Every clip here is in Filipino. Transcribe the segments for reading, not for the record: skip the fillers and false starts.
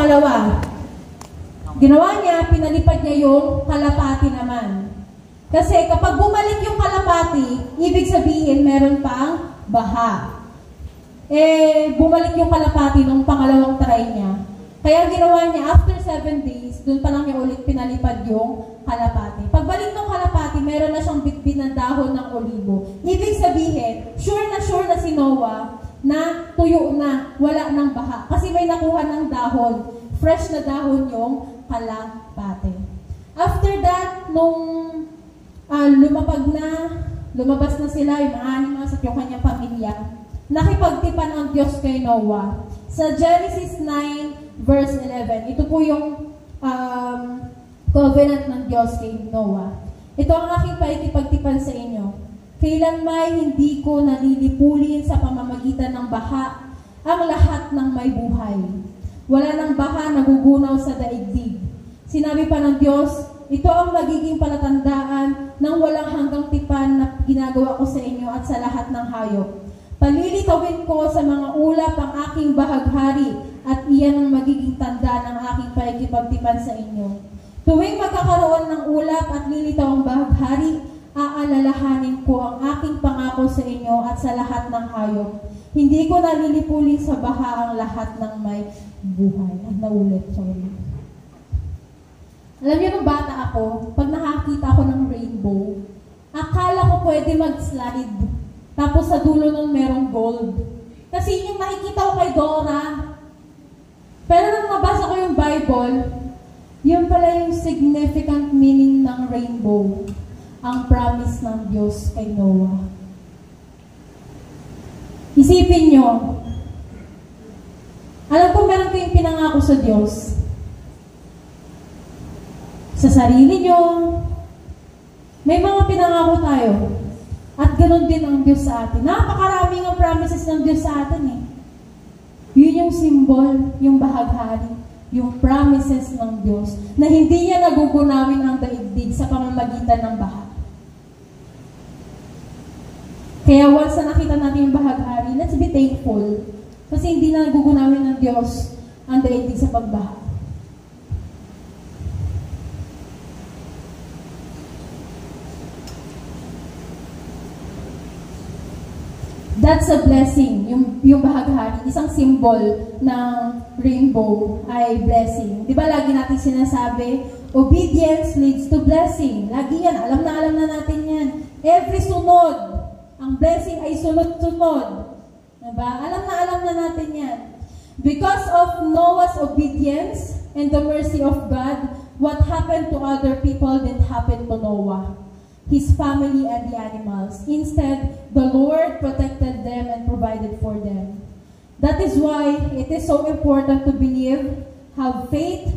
pangalawa, ginawa niya, pinalipad niya yung kalapati naman. Kasi kapag bumalik yung kalapati, ibig sabihin meron pang baha. Bumalik yung kalapati nung pangalawang try niya. Kaya ginawa niya, after 7 days, doon pa lang niya ulit pinalipad yung kalapati. Pagbalik ng kalapati, meron na siyang bitbit ng dahon ng olibo. Ibig sabihin, sure na si Noah na tuyo na, wala ng baha. Kasi may nakuha ng dahon. Fresh na dahon yung kalapati. After that, nung lumabas na sila, yung mga animals at yung kanyang pamilya, nakipagtipan ang Diyos kay Noah. Sa Genesis 9, verse 11, ito po yung covenant ng Diyos kay Noah. Ito ang aking paikipagtipan sa inyo. Kailanmay hindi ko nalilipulin sa pamamagitan ng baha ang lahat ng may buhay. Wala ng baha nagugunaw sa daigdig. Sinabi pa ng Diyos, ito ang magiging palatandaan ng walang hanggang tipan na ginagawa ko sa inyo at sa lahat ng hayop. Palilitawin ko sa mga ulap ang aking bahaghari at iyan ang magiging tanda ng aking paikipagtipan sa inyo. Tuwing magkakaroon ng ulap at lilitaw ang bahaghari, aalalahanin ko ang aking pangako sa inyo at sa lahat ng hayop. Hindi ko nalilipulin sa baha ang lahat ng may buhay. Alam niyo, nung bata ako, pag nakakita ako ng rainbow, akala ko pwede mag-slide. Tapos sa dulo nun merong gold. Kasi yung nakikita ko kay Dora. Pero nung nabasa ko yung Bible, yun pala yung significant meaning ng rainbow. Ang promise ng Diyos kay Noah. Isipin nyo, alam ko meron kayong pinangako sa Diyos. Sa sarili nyo, may mga pinangako tayo. At ganoon din ang Diyos sa atin. Napakaraming ang promises ng Diyos sa atin eh. Yun yung symbol, yung bahaghari, yung promises ng Diyos na hindi niya nagugunawin ang daigdig sa pamamagitan ng baha. Kaya once na nakita natin yung bahaghari, let's be thankful. Kasi hindi na nagugunawin ng Diyos ang daigdig sa pagbaha. That's a blessing, yung bahaghari, isang symbol ng rainbow ay blessing. Di ba lagi natin sinasabi, obedience leads to blessing. Lagi yan, alam na natin yan. Every sunod, ang blessing ay sunod-sunod. Diba? Alam na natin yan. Because of Noah's obedience and the mercy of God, what happened to other people didn't happen to Noah, his family, and the animals. Instead, the Lord protected them and provided for them. That is why it is so important to believe, have faith,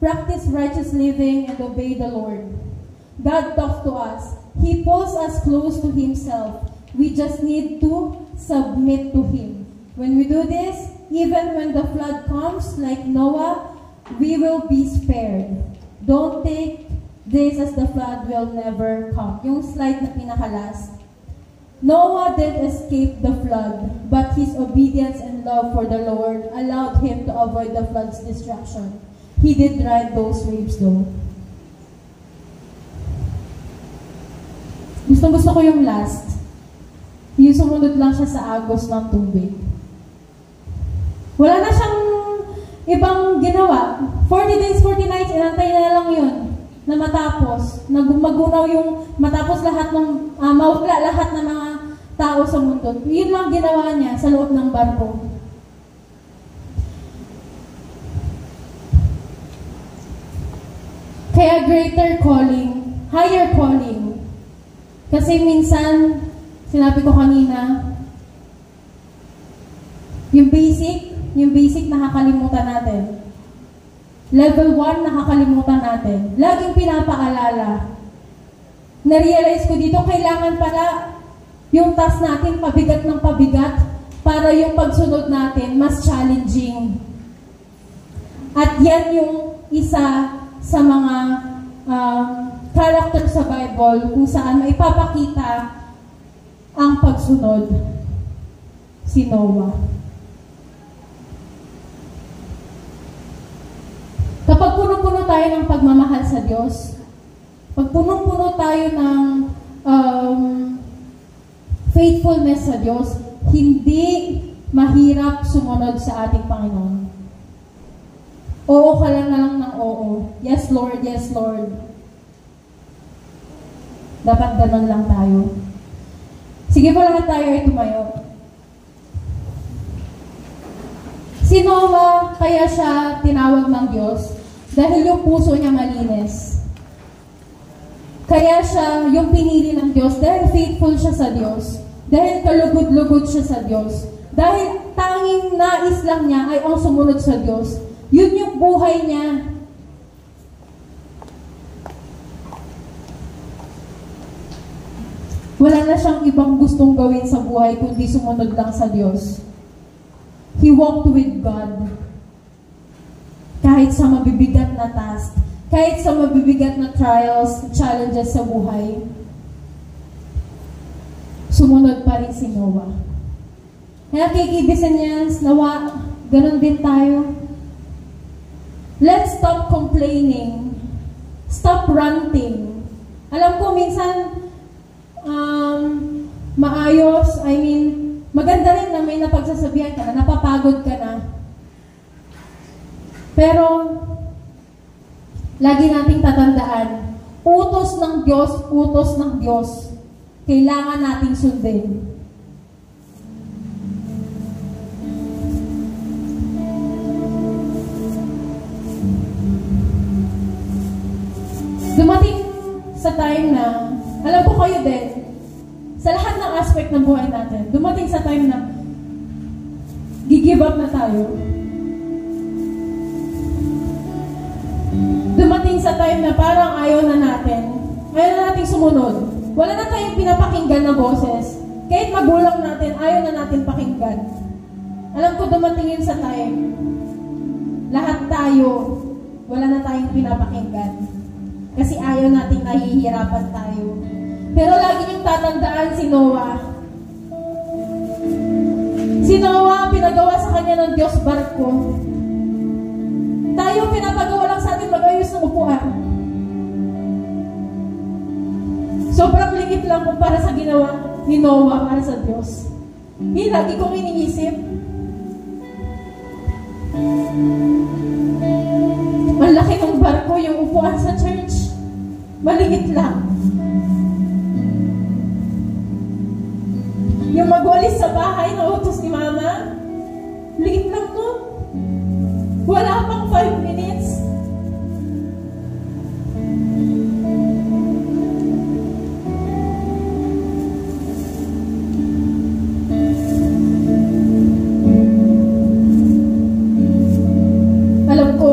practice righteous living, and obey the Lord. God talks to us. He pulls us close to Himself. We just need to submit to Him. When we do this, even when the flood comes, like Noah, we will be spared. Don't take this as the flood will never come. Yung slide na pinakalas. Noah did escape the flood, but his obedience and love for the Lord allowed him to avoid the flood's destruction. He did ride those waves though. Gusto ko yung last. Yung sumunod lang siya sa agos ng tubig. Wala na siyang ibang ginawa. 40 days, 40 nights, inantay na lang yun. Na matapos, magunaw yung matapos lahat ng mawala lahat ng mga tao sa mundo. Yun lang ginawa niya sa loob ng barko. Kaya greater calling, higher calling. Kasi minsan, sinabi ko kanina, yung basic nakakalimutan natin. Level 1, nakakalimutan natin. Laging pinapaalala. Na-realize ko dito, kailangan pala yung task natin pabigat ng pabigat para yung pagsunod natin mas challenging. At yan yung isa sa mga character sa Bible kung saan maipapakita ang pagsunod. Si Noah. Kapag puno-puno tayo ng pagmamahal sa Diyos, pag puno-puno tayo ng faithfulness sa Diyos, hindi mahirap sumunod sa ating Panginoon. Oo ka lang na lang ng oo. Yes, Lord. Yes, Lord. Dapat ganun lang tayo. Sige po, lahat tayo ay tumayo. Si Noah, kaya siya tinawag ng Diyos dahil yung puso niya malinis. Kaya siya yung pinili ng Diyos dahil faithful siya sa Diyos. Dahil kalugod-lugod siya sa Diyos. Dahil tanging nais lang niya ay ang sumunod sa Diyos. Yun yung buhay niya. Wala na siyang ibang gustong gawin sa buhay kundi sumunod lang sa Diyos. He walked with God. Kahit sa mabibigat na task, kahit sa mabibigat na trials, challenges sa buhay, sumunod pa rin si Noah. Kaya kikibisan niya, nawa, ganun din tayo. Let's stop complaining. Stop ranting. Alam ko, minsan, maayos, maganda rin na may napagsasabihan ka na, napapagod ka na. Pero, lagi nating tatandaan, utos ng Diyos, kailangan nating sundin. Dumating sa time na, alam ko kayo din, sa lahat ng aspect ng buhay natin, dumating sa time na gigive up na tayo. Dumating sa time na parang ayaw na nating sumunod. Wala na tayong pinapakinggan na boses. Kahit magulang natin, ayaw na natin pakinggan. Alam ko dumating yun sa time. Lahat tayo, wala na tayong pinapakinggan. Kasi ayaw nating nahihirapan tayo. Pero lagi niyong tatandaan si Noah. Si Noah, pinagawa sa kanya ng Diyos barko. Tayo, pinapagawa lang sa atin mag-ayos ng upuan. Sobrang liit lang kumpara sa ginawa ni Noah para sa Diyos. Hindi, lagi kong iniisip. Ang laki ng barko, yung upuan sa church. Maliit lang. Yung magwalis sa bahay na utos ni Mama, liit lang to. Wala pang 5 minutes. Alam ko,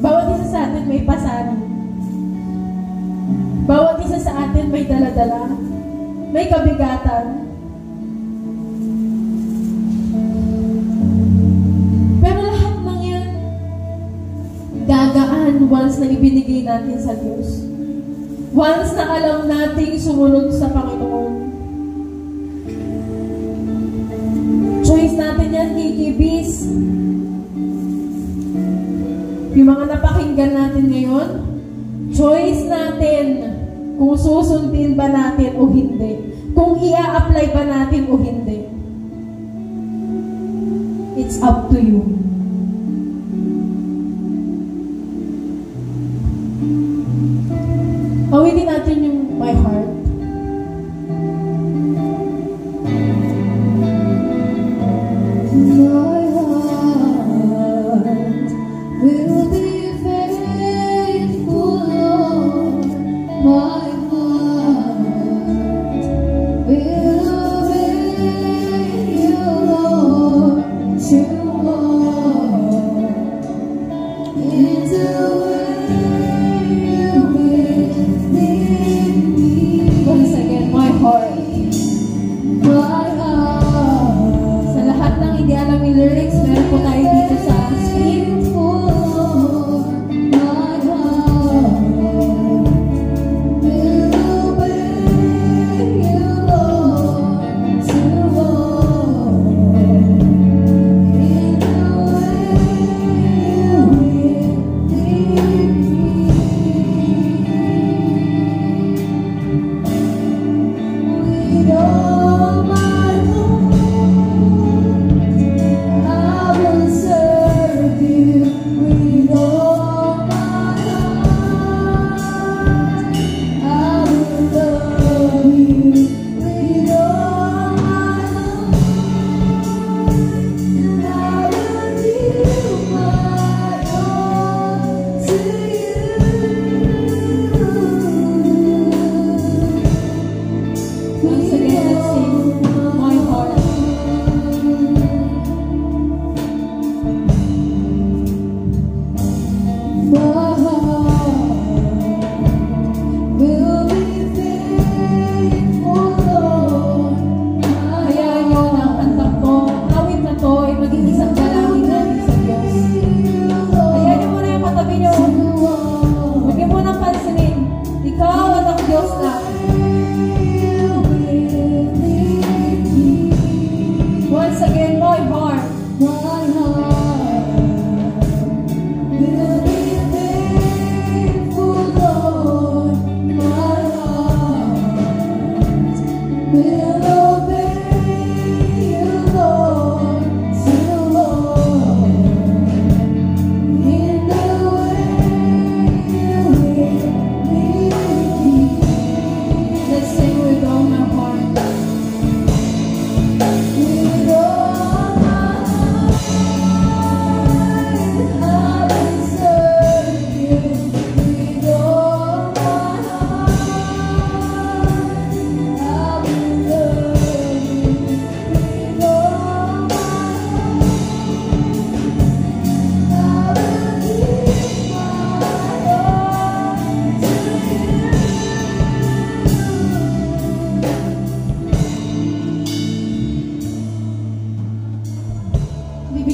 bawat isa sa atin may pasanin. Bawat isa sa atin may dala-dala. May kabigatan. Pero lahat ng yan, gagaan once na ibinigay natin sa Diyos. Once na alam nating sumunod sa Panginoon. Choice natin yan, kikibis. Yung mga napakinggan natin ngayon, choice natin kung susundin ba natin o hindi. Kung i-apply ba natin o hindi. It's up to you. Awitin natin yung My Heart. My heart will be faithful, Lord. My into where you bring me.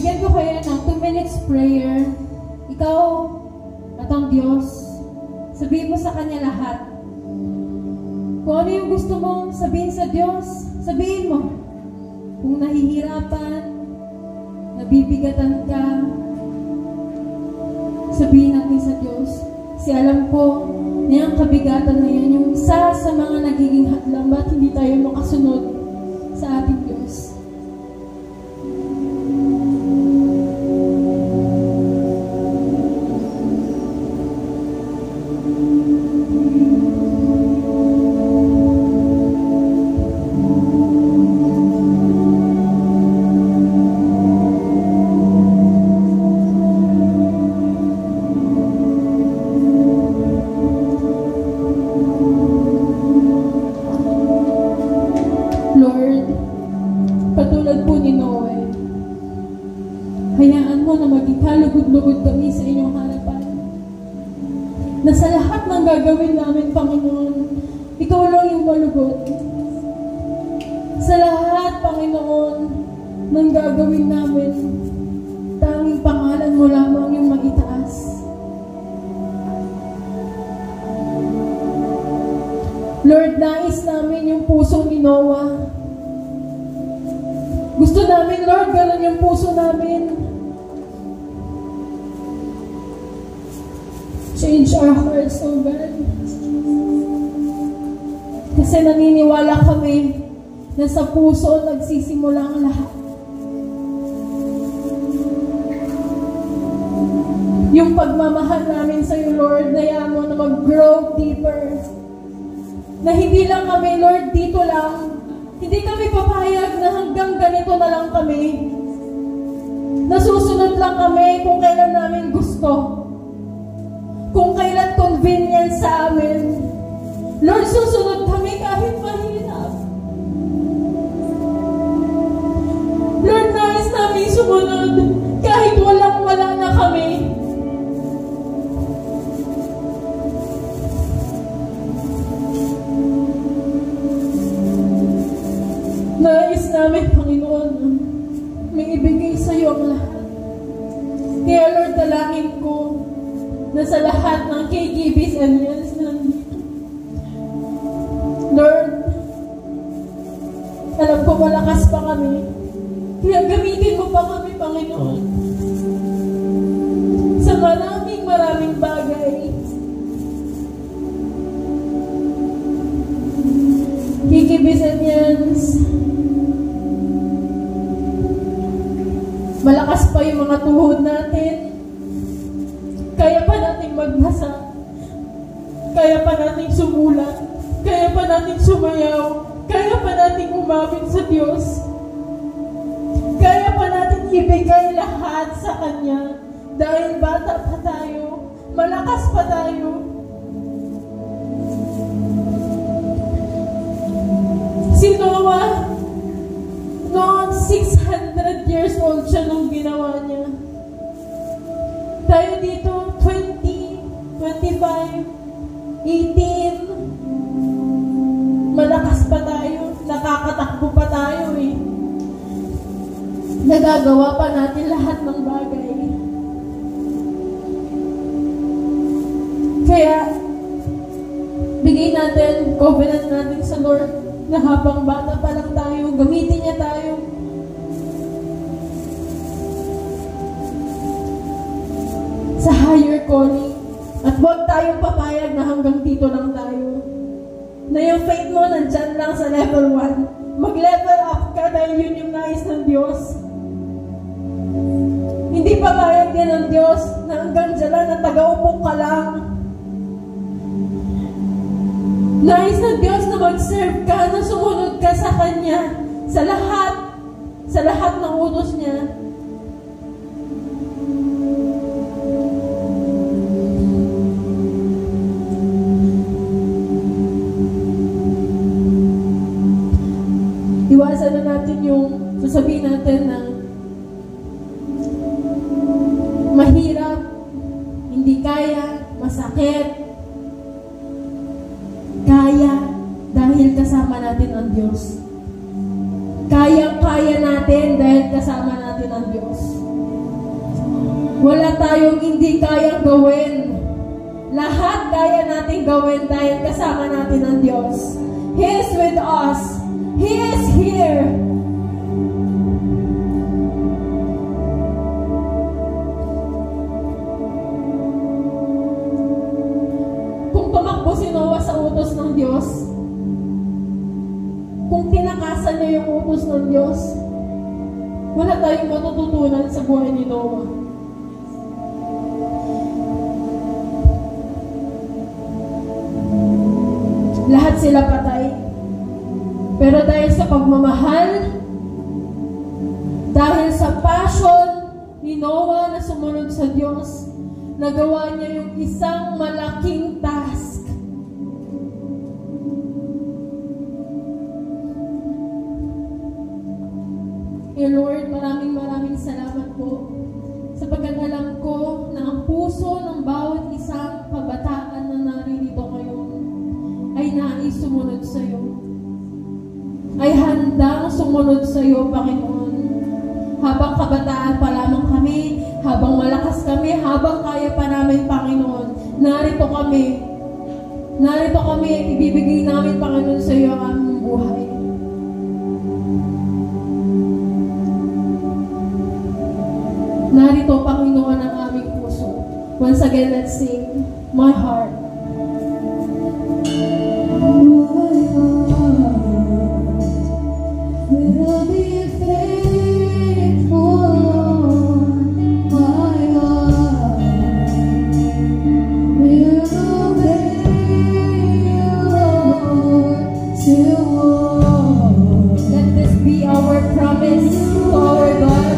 bigyan ko kayo ng 2 minutes prayer. Ikaw at ang Diyos, sabihin mo sa Kanya lahat. Kung ano yung gusto mong sabihin sa Diyos, sabihin mo. Kung nahihirapan, nabibigatan ka, sabihin natin sa Diyos. Kasi alam ko, niyang kabigatan na yan, yung isa sa mga nagiging hadlang, ba't hindi tayo makasunod sa ating Diyos. Lord, katulad po ni Noe, hayaan mo na maging kalugod-lugod kami sa inyong harapan. Na sa lahat ng gagawin namin, Panginoon, ikaw lang yung malugod. Sa lahat, Panginoon, ng gagawin namin, tanging pangalan mo lamang yung mag-itaas. Lord, nais namin yung pusong ni Noah. Gusto namin, Lord, gano'n yung puso namin. Change our hearts, oh God. Kasi naniniwala kami na sa puso nagsisimula ang lahat. Yung pagmamahal namin sa iyo, Lord, hayaan mo na mag-grow deeper. Na hindi lang kami, Lord, dito lang. Hindi kami papayag na hanggang ganito na lang kami. Nasusunod lang kami kung kailan namin gusto. Kung kailan convenient sa amin. Lord, susunod kami kahit mahirap. Lord, nais namin sumunod kahit walang-wala na kami. Nais namin, Panginoon, may ibigay sa iyo ang lahat. Kaya, Lord, dalangin ko na sa lahat ng KGBs and Yels nandito. Lord, alam ko malakas pa kami. Kaya gamitin mo pa kami, Panginoon. Sa maraming bagay. KGBs and Yels, malakas pa yung mga tuhod natin. Kaya pa natin magbasa. Kaya pa natin sumulat. Kaya pa natin sumayaw. Kaya pa natin umapit sa Diyos. Kaya pa natin ibigay lahat sa Kanya. Dahil bata pa tayo. Malakas pa tayo. Si Noah, noong 600 years old siya nung ginawa niya. Tayo dito, 20, 25, 18. Malakas pa tayo. Nakakatakbo pa tayo eh. Nagagawa pa natin lahat ng bagay. Kaya, bigay natin, covenant natin sa Lord na habang bata pa lang tayo, gamitin niya tayo. Sa higher calling. At huwag tayong papayag na hanggang dito lang tayo. Na yung faith mo nandyan lang sa level 1. Mag-level up ka dahil yun yung nais ng Diyos. Hindi papayag din ng Diyos na hanggang dyan lang na taga-upo ka lang. Nais ng Diyos na mag-serve ka, na sumunod ka sa Kanya. Sa lahat ng utos niya. Iwasan na natin yung sasabihin natin na mahirap, hindi kaya, masakit. Kaya dahil kasama natin ang Diyos. Kayang-kaya natin dahil kasama natin ang Diyos. Wala tayong hindi kayang gawin. Lahat kaya natin gawin dahil kasama natin ang Diyos. He is with us. He is here. Kung tumakbo si Noah sa utos ng Diyos, kung tinakasan niya yung utos ng Diyos, wala tayong matututunan sa buhay ni Noah. Lahat sila patay. Pero dahil sa pagmamahal, dahil sa passion ni Noah na sumunod sa Diyos, nagawa niya yung isang malaking task. Lord, maraming salamat po sapagkat alam ko na ang puso ng bawat isang kabataan na naririto ngayon ay nais sumunod sa iyo. Ay handang sumunod sa iyo, Panginoon. Habang kabataan pa lamang kami, habang malakas kami, habang kaya pa namin, Panginoon, narito kami. Narito kami, ibibigay namin, Panginoon, sa iyo ang aming buhay. Narito, Panginoon, ang aming puso. Once again, let's sing, My Heart. Will be faithful, Lord, my heart will obey you, Lord, till all. Let this be our promise to our God.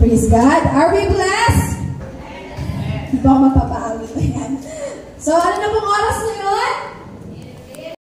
Praise God. Are we blessed? Di ba ako magpapaawit na yan? So, ano na pong oras ngayon?